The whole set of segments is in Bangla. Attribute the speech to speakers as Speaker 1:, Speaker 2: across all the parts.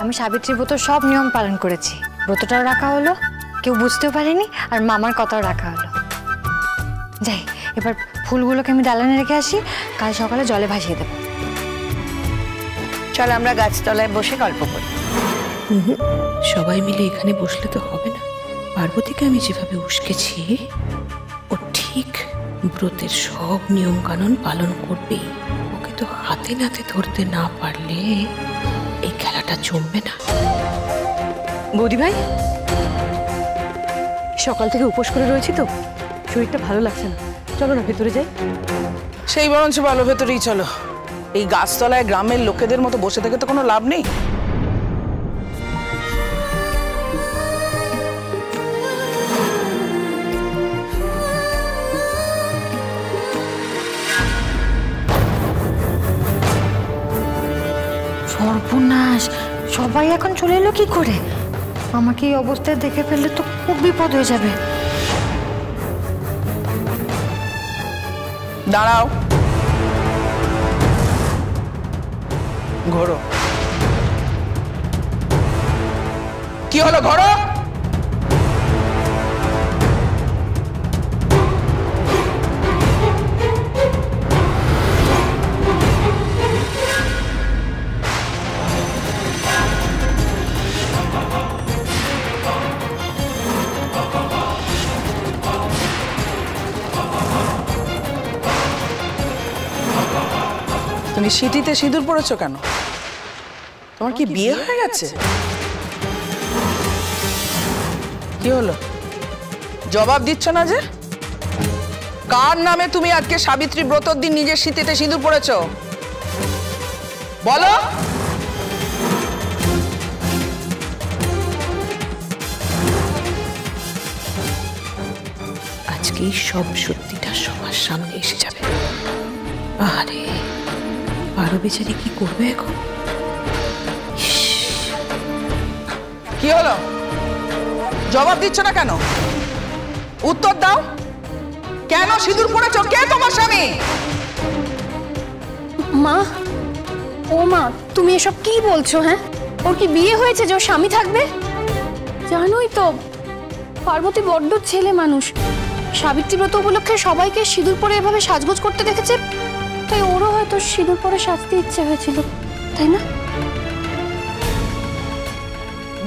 Speaker 1: আমি সাবিত্রীর ব্রত সব নিয়ম পালন করেছি, ব্রতটাও রাখা হলো, কেউ বুঝতেও পারেনি, আর মামার কথাও রাখা হলো। যাই, এবার ফুলগুলোকে আমি দালানে রেখে আসি, কাল সকালে জলে ভাসিয়ে দেবো।
Speaker 2: চল আমরা গাছতলায় বসে গল্প করি।
Speaker 3: সবাই মিলে এখানে বসলে তো হবে না। পার্বতীকে আমি যেভাবে উস্কেছি, ও ঠিক ব্রতের সব নিয়ম কানুন পালন করবেই। ওকে তো হাতে নাতে ধরতে না পারলে এই খেলাটা জমবে না।
Speaker 4: বৌদি ভাই, সকাল থেকে উপোস করে রয়েছি তো, শরীরটা ভালো লাগছে না, চলো না ভেতরে যাই।
Speaker 5: সেই বরঞ্চ ভালো, ভেতরেই চলো। এই গাছতলায় গ্রামের লোকেদের মতো বসে থেকে তো কোনো লাভ নেই।
Speaker 1: সর্বনাশ, সবাই এখন চলে এলো কি করে? আমাকে এই অবস্থায় দেখে ফেললে তো খুব বিপদ হয়ে যাবে।
Speaker 5: দাঁড়াও, ঘোরো। কি হলো, ঘোরো। তুমি সিটিতে সিঁদুর পড়েছো কেন? তোমার কি বিয়ে হয়ে গেছে? কি হলো, জবাব দিচ্ছ না যে? কার নামে তুমি আজকে সাবিত্রী ব্রতর দিন নিজের সিটিতে সিঁদুর পড়েছো? বলো।
Speaker 3: আজকেই সব সত্যিটা সবার সামনে এসে যাবে। আরে পারো বেচারি কি করবে এখন?
Speaker 5: কি হলো, জবাব দিচ্ছ না কেন? উত্তর দাও। কেন সিঁদুর পড়েছো? কে তোমার স্বামী?
Speaker 6: মা, ও মা, তুমি এসব কি বলছো? হ্যাঁ, ওর কি বিয়ে হয়েছে যে ওর স্বামী থাকবে? জানোই তো পার্বতী বড্ড ছেলে মানুষ, সাবিত্রী ব্রত উপলক্ষে সবাইকে সিঁদুর পরে এভাবে সাজগোজ করতে দেখেছে, তাই ওরও হয়তো সিঁদুর পরে সাজতে ইচ্ছে হয়েছিল, তাই না?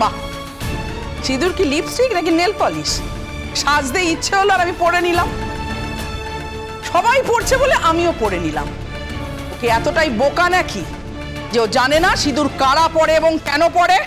Speaker 5: বাহ, সিঁদুর কি লিপস্টিক নাকি নেল পলিশ? সাজতে ইচ্ছে হলো আর আমি পরে নিলাম। সবাই পড়ছে বলে আমিও পরে নিলাম। ওকে এতটাই বোকা নাকি যে ও জানে না সিঁদুর কারা পরে এবং কেন পরে?